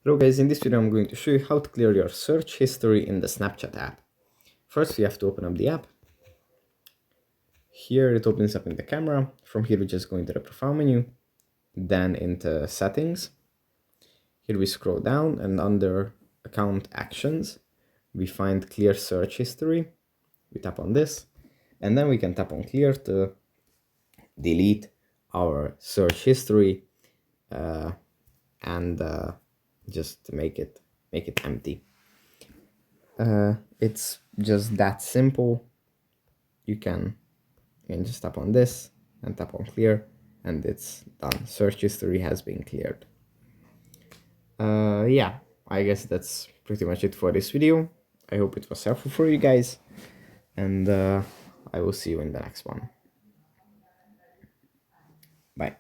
Hello guys, in this video I'm going to show you how to clear your search history in the Snapchat app. First we have to open up the app. Here it opens up in the camera. From here we just go into the profile menu, then into settings. Here we scroll down and under account actions we find clear search history. We tap on this and then we can tap on clear to delete our search history and just make it empty. It's just that simple. You can just tap on this and tap on clear and it's done. Search history has been cleared. Yeah, I guess that's pretty much it for this video. I hope it was helpful for you guys, and I will see you in the next one. Bye.